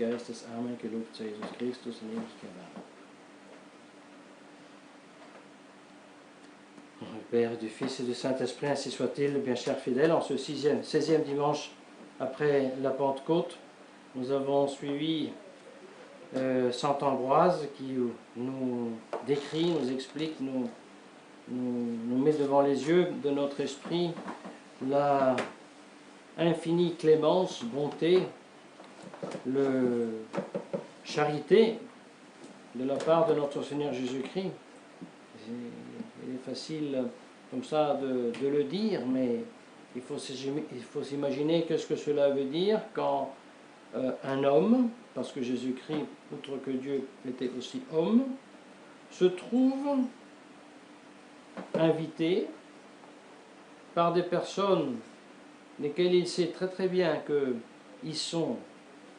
Geistes. Amen. Gelobt sei Jesus Christus in ewigkeit. Père, du Fils et du Saint-Esprit, ainsi soit-il, bien chers fidèles, en ce 16e dimanche après la Pentecôte, nous avons suivi Saint Ambroise qui nous décrit, nous explique, nous met devant les yeux de notre esprit la infinie clémence, bonté, charité de la part de notre Seigneur Jésus-Christ. Il est facile comme ça de le dire, mais il faut s'imaginer qu'est-ce que cela veut dire quand un homme, parce que Jésus-Christ, outre que Dieu était aussi homme, se trouve invité par des personnes desquelles il sait très très bien qu'ils sont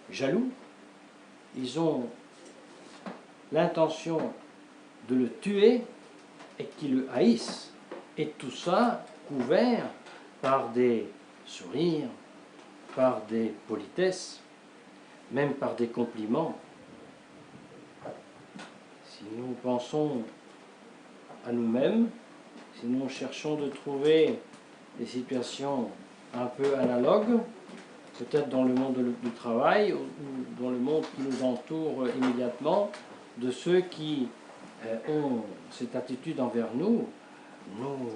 jaloux, ils ont l'intention de le tuer et qui le haïssent. Et tout ça couvert par des sourires, par des politesses, même par des compliments. Si nous pensons à nous-mêmes, si nous cherchons de trouver des situations un peu analogues, peut-être dans le monde du travail ou dans le monde qui nous entoure immédiatement, de ceux qui ont cette attitude envers nous, nous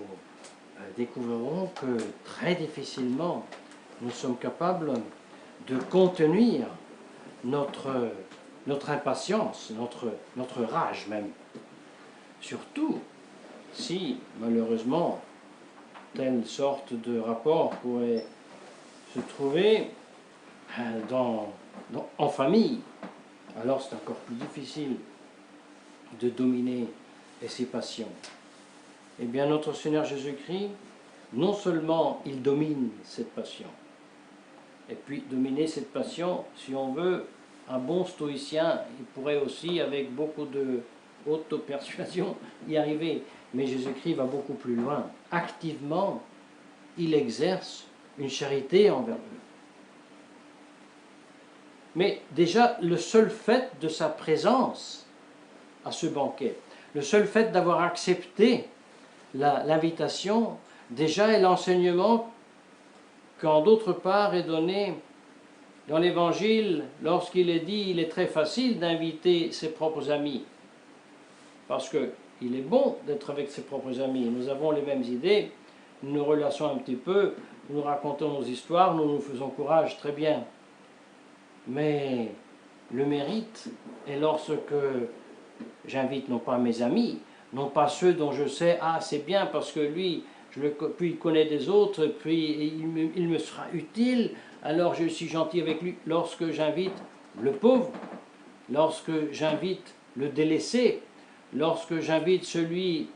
découvrirons que très difficilement nous sommes capables de contenir notre impatience, notre rage même. Surtout si, malheureusement, telle sorte de rapport pourrait se trouver en famille. Alors c'est encore plus difficile de dominer ces passions. Eh bien, notre Seigneur Jésus-Christ, non seulement il domine cette passion, et puis dominer cette passion, si on veut, un bon stoïcien, il pourrait aussi, avec beaucoup de auto-persuasion, y arriver. Mais Jésus-Christ va beaucoup plus loin. Activement, il exerce une charité envers eux. Mais déjà, le seul fait de sa présence à ce banquet, le seul fait d'avoir accepté l'invitation, déjà est l'enseignement qu'en d'autre part est donné dans l'Évangile, lorsqu'il est dit, il est très facile d'inviter ses propres amis, parce qu'il est bon d'être avec ses propres amis, nous avons les mêmes idées, nous nous relations un petit peu, nous racontons nos histoires, nous nous faisons courage, très bien. Mais le mérite est lorsque j'invite non pas mes amis, non pas ceux dont je sais, ah c'est bien parce que lui, puis il connaît des autres, puis il me sera utile, alors je suis gentil avec lui. Lorsque j'invite le pauvre, lorsque j'invite le délaissé, lorsque j'invite celui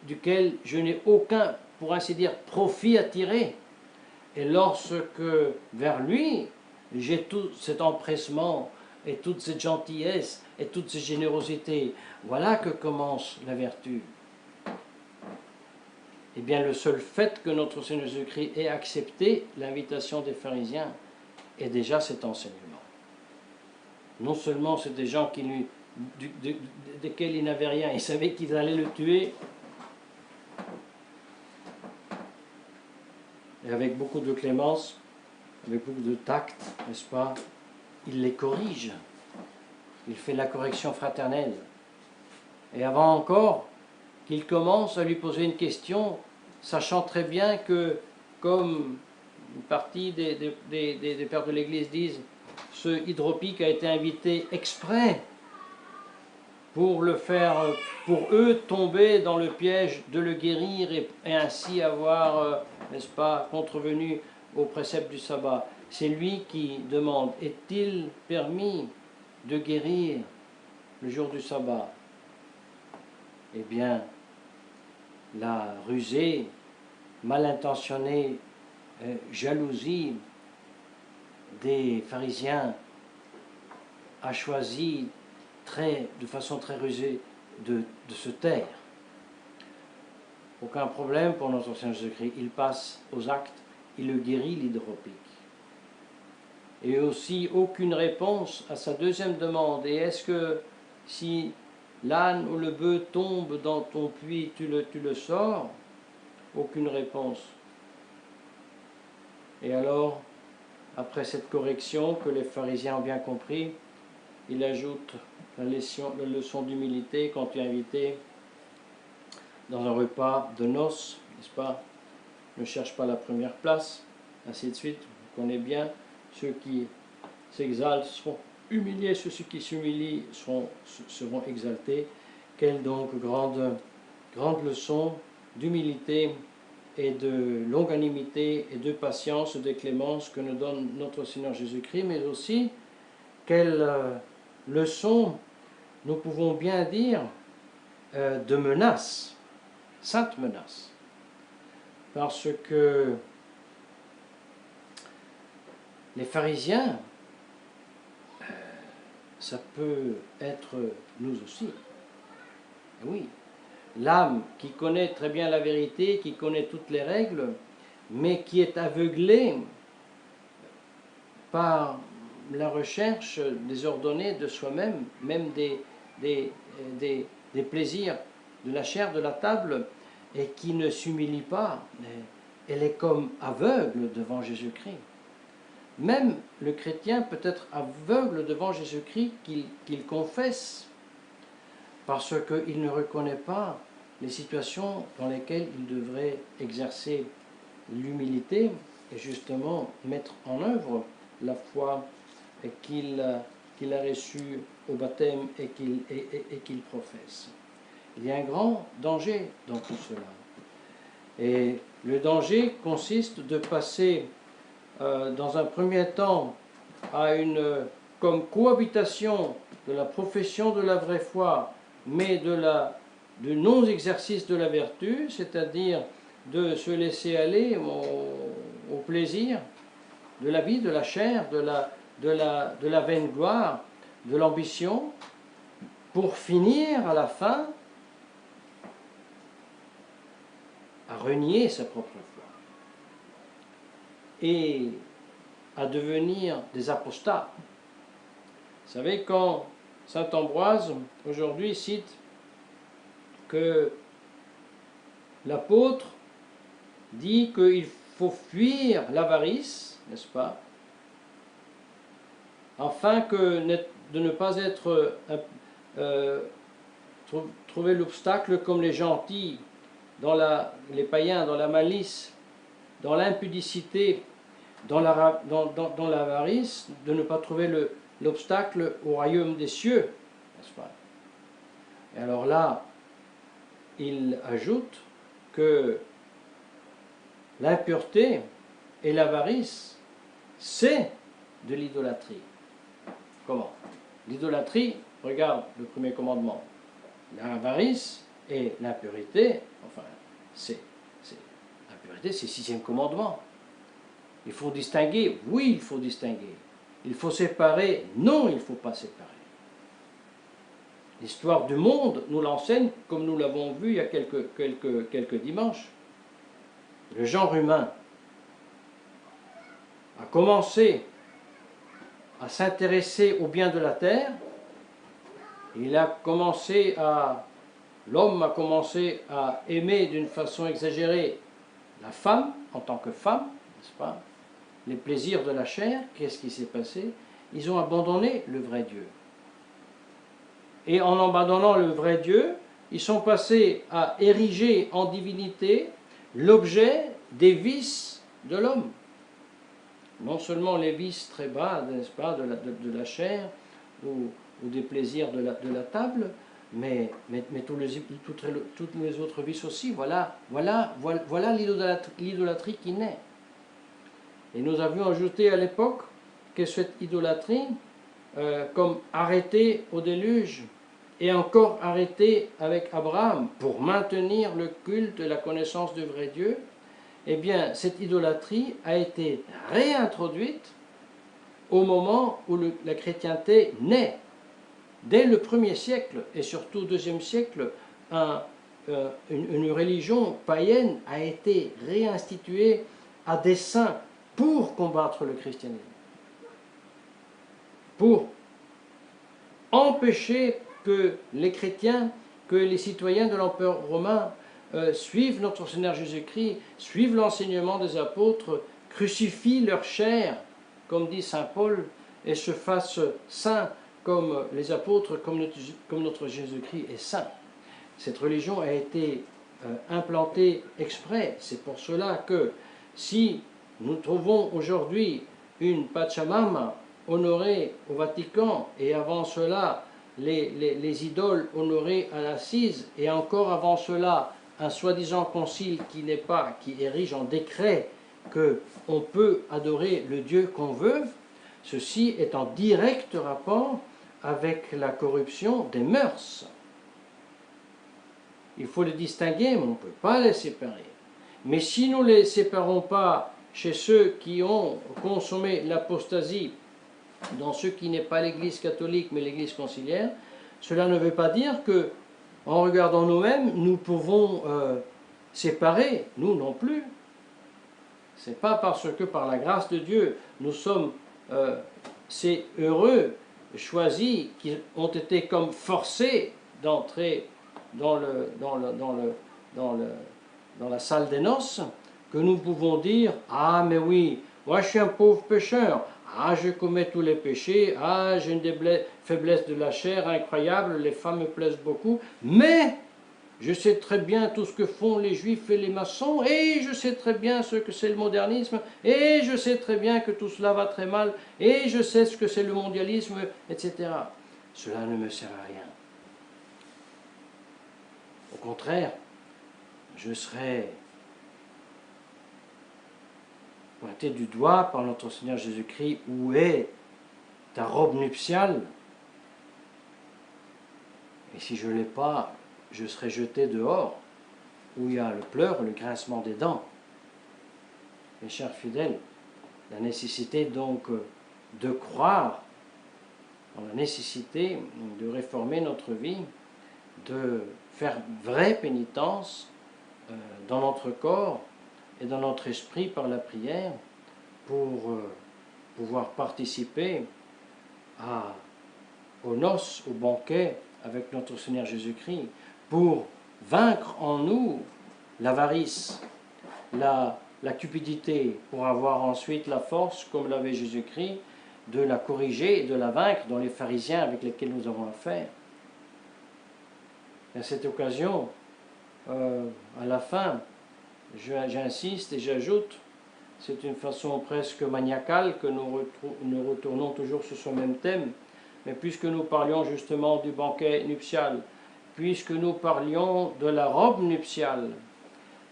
duquel je n'ai aucun, pour ainsi dire, profit à tirer, et lorsque vers lui, j'ai tout cet empressement et toute cette gentillesse et toute cette générosité, voilà que commence la vertu. Eh bien, le seul fait que notre Seigneur Jésus-Christ ait accepté l'invitation des pharisiens est déjà cet enseignement. Non seulement c'est des gens desquels il n'avait rien, il savait qu'ils allaient le tuer, et avec beaucoup de clémence, avec beaucoup de tact, n'est-ce pas, il les corrige, il fait la correction fraternelle. Et avant encore qu'il commence à lui poser une question, sachant très bien que, comme une partie des pères de l'Église disent, ce hydropique a été invité exprès pour le faire, pour eux, tomber dans le piège de le guérir et ainsi avoir, n'est-ce pas, contrevenu au précepte du sabbat. C'est lui qui demande, est-il permis de guérir le jour du sabbat? Eh bien, la rusée, mal intentionnée jalousie des pharisiens a choisi de façon très rusée de se taire. Aucun problème pour notre Seigneur Jésus-Christ. Il passe aux actes, il le guérit, l'hydropique. et aussi aucune réponse à sa deuxième demande. Et est-ce que si l'âne ou le bœuf tombe dans ton puits, tu le sors? Aucune réponse. Et alors, après cette correction que les pharisiens ont bien compris, il ajoute la leçon d'humilité quand tu es invité dans un repas de noces, n'est-ce pas? Ne cherche pas la première place, ainsi de suite. On connaît bien, ceux qui s'exaltent seront humiliés, ceux qui s'humilient seront exaltés. Quelle donc grande leçon d'humilité et de longanimité et de patience, de clémence que nous donne notre Seigneur Jésus-Christ, mais aussi quelle leçon, nous pouvons bien dire, de menace, sainte menace. Parce que les pharisiens, ça peut être nous aussi. Oui, l'âme qui connaît très bien la vérité, qui connaît toutes les règles, mais qui est aveuglée par la recherche désordonnée de soi-même, même des plaisirs de la chair, de la table, et qui ne s'humilie pas. Elle est comme aveugle devant Jésus-Christ. Même le chrétien peut être aveugle devant Jésus-Christ qu'il confesse, parce qu'il ne reconnaît pas les situations dans lesquelles il devrait exercer l'humilité et justement mettre en œuvre la foi qu'il a reçue au baptême et qu'il professe. Il y a un grand danger dans tout cela. Et le danger consiste de passer dans un premier temps à une comme cohabitation de la profession de la vraie foi, mais du non-exercice de la vertu, c'est-à-dire de se laisser aller au plaisir de la vie, de la chair, de la vaine gloire, de l'ambition, pour finir à la fin à renier sa propre foi et à devenir des apostats. Vous savez, quand saint Ambroise aujourd'hui cite que l'apôtre dit qu'il faut fuir l'avarice, n'est-ce pas, afin de ne pas être trouver l'obstacle comme les gentils, les païens, dans la malice, dans l'impudicité, dans l'avarice, de ne pas trouver l'obstacle au royaume des cieux, n'est-ce pas? Et alors là, il ajoute que l'impureté et l'avarice, c'est de l'idolâtrie. Comment? L'idolâtrie, regarde le premier commandement. L'avarice et l'impureté, enfin, l'impureté, c'est le sixième commandement. Il faut distinguer, oui, il faut distinguer. Il faut séparer, non, il ne faut pas séparer. L'histoire du monde nous l'enseigne, comme nous l'avons vu il y a quelques dimanches. Le genre humain a commencé à s'intéresser aux biens de la terre. L'homme a commencé à aimer d'une façon exagérée la femme en tant que femme, n'est-ce pas? Les plaisirs de la chair. Qu'est-ce qui s'est passé? Ils ont abandonné le vrai Dieu. Et en abandonnant le vrai Dieu, ils sont passés à ériger en divinité l'objet des vices de l'homme. Non seulement les vices très bas, n'est-ce pas, de la chair ou des plaisirs de la table, mais tous les autres vices aussi. Voilà l'idolâtrie qui naît. Et nous avions ajouté à l'époque que cette idolâtrie, comme arrêtée au déluge, et encore arrêtée avec Abraham pour maintenir le culte et la connaissance du vrai Dieu, eh bien, cette idolâtrie a été réintroduite au moment où la chrétienté naît. Dès le 1er siècle et surtout au 2e siècle, une religion païenne a été réinstituée à dessein pour combattre le christianisme. pour empêcher que les chrétiens, que les citoyens de l'Empire romain suivent notre Seigneur Jésus-Christ, suivent l'enseignement des apôtres, crucifient leur chair, comme dit saint Paul, et se fassent saints comme les apôtres, comme notre Jésus-Christ est saint. Cette religion a été implantée exprès. C'est pour cela que si nous trouvons aujourd'hui une Pachamama honorée au Vatican, et avant cela les idoles honorées à l'Assise, et encore avant cela un soi-disant concile qui érige en décret qu'on peut adorer le Dieu qu'on veut, ceci est en direct rapport avec la corruption des mœurs. Il faut les distinguer, mais on ne peut pas les séparer. Mais si nous ne les séparons pas chez ceux qui ont consommé l'apostasie, dans ce qui n'est pas l'Église catholique mais l'Église conciliaire, cela ne veut pas dire que, en regardant nous-mêmes, nous pouvons séparer, nous non plus. Ce n'est pas parce que par la grâce de Dieu, nous sommes ces heureux choisis qui ont été comme forcés d'entrer dans la salle des noces, que nous pouvons dire « Ah, mais oui, moi je suis un pauvre pécheur, ah, je commets tous les péchés, ah, j'ai une faiblesse de la chair incroyable, les femmes me plaisent beaucoup, mais je sais très bien tout ce que font les juifs et les maçons, et je sais très bien ce que c'est le modernisme, et je sais très bien que tout cela va très mal, et je sais ce que c'est le mondialisme, etc. » Cela ne me sert à rien. Au contraire, je serai pointé du doigt par notre Seigneur Jésus-Christ. Où est ta robe nuptiale? Et si je ne l'ai pas, je serai jeté dehors, où il y a le pleur, le grincement des dents. Mes chers fidèles, la nécessité donc de croire en la nécessité de réformer notre vie, de faire vraie pénitence dans notre corps et dans notre esprit par la prière pour pouvoir participer aux noces, au banquet avec notre Seigneur Jésus-Christ, pour vaincre en nous l'avarice, la cupidité, pour avoir ensuite la force, comme l'avait Jésus-Christ, de la corriger et de la vaincre dans les pharisiens avec lesquels nous avons affaire. À cette occasion, à la fin, j'insiste et j'ajoute, c'est une façon presque maniacale que nous retournons toujours sur ce même thème, mais puisque nous parlions justement du banquet nuptial, puisque nous parlions de la robe nuptiale,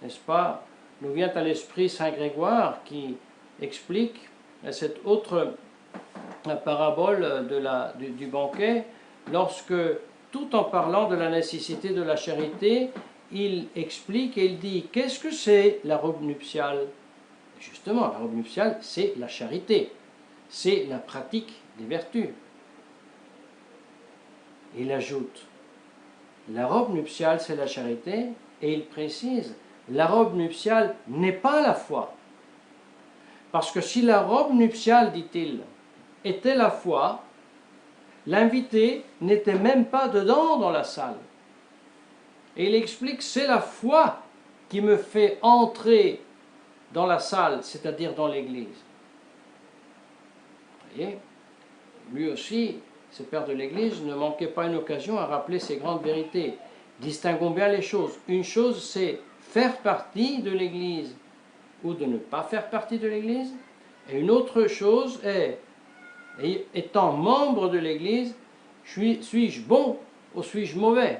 n'est-ce pas, nous vient à l'esprit Saint Grégoire qui explique cette autre parabole du banquet, lorsque, tout en parlant de la nécessité de la charité, il explique et il dit, qu'est-ce que c'est la robe nuptiale? Justement, la robe nuptiale, c'est la charité, c'est la pratique des vertus. Il ajoute, la robe nuptiale, c'est la charité, et il précise, la robe nuptiale n'est pas la foi. Parce que si la robe nuptiale, dit-il, était la foi, l'invité n'était même pas dedans dans la salle. Et il explique, c'est la foi qui me fait entrer dans la salle, c'est-à-dire dans l'église. Vous voyez, lui aussi, ce père de l'église, ne manquait pas une occasion à rappeler ces grandes vérités. Distinguons bien les choses. Une chose, c'est faire partie de l'église ou de ne pas faire partie de l'église. Et une autre chose est, étant membre de l'église, suis-je bon ou suis-je mauvais?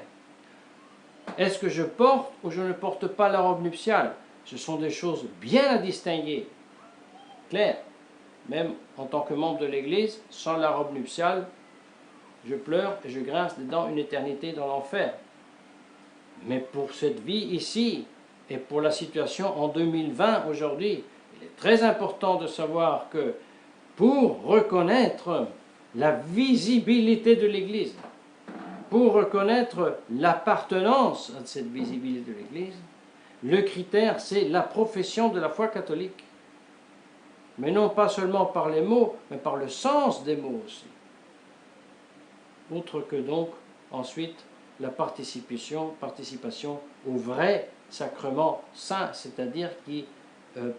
Est-ce que je porte ou je ne porte pas la robe nuptiale? Ce sont des choses bien à distinguer. Clair. Même en tant que membre de l'église, sans la robe nuptiale, je pleure et je grince des dents une éternité dans l'enfer. Mais pour cette vie ici, et pour la situation en 2020 aujourd'hui, il est très important de savoir que pour reconnaître la visibilité de l'Église, pour reconnaître l'appartenance à cette visibilité de l'Église, le critère c'est la profession de la foi catholique. Mais non pas seulement par les mots, mais par le sens des mots aussi. autre que donc ensuite la participation au vrai sacrement saint, c'est-à-dire qui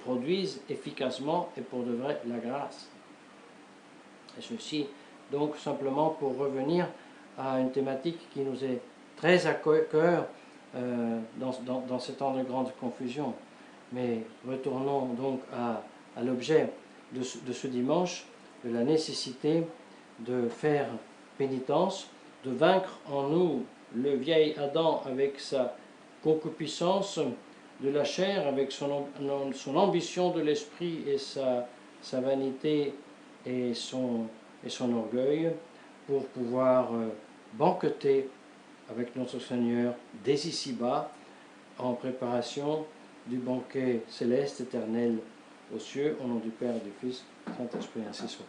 produisent efficacement et pour de vrai la grâce. Et ceci donc simplement pour revenir à une thématique qui nous est très à cœur dans ces temps de grande confusion. Mais retournons donc à l'objet de ce dimanche, de la nécessité de faire pénitence, de vaincre en nous le vieil Adam avec sa concupiscence de la chair, avec son ambition de l'esprit et sa vanité et son orgueil, pour pouvoir banqueter avec notre Seigneur dès ici-bas, en préparation du banquet céleste éternel aux cieux, au nom du Père et du Fils, Saint-Esprit, ainsi soit.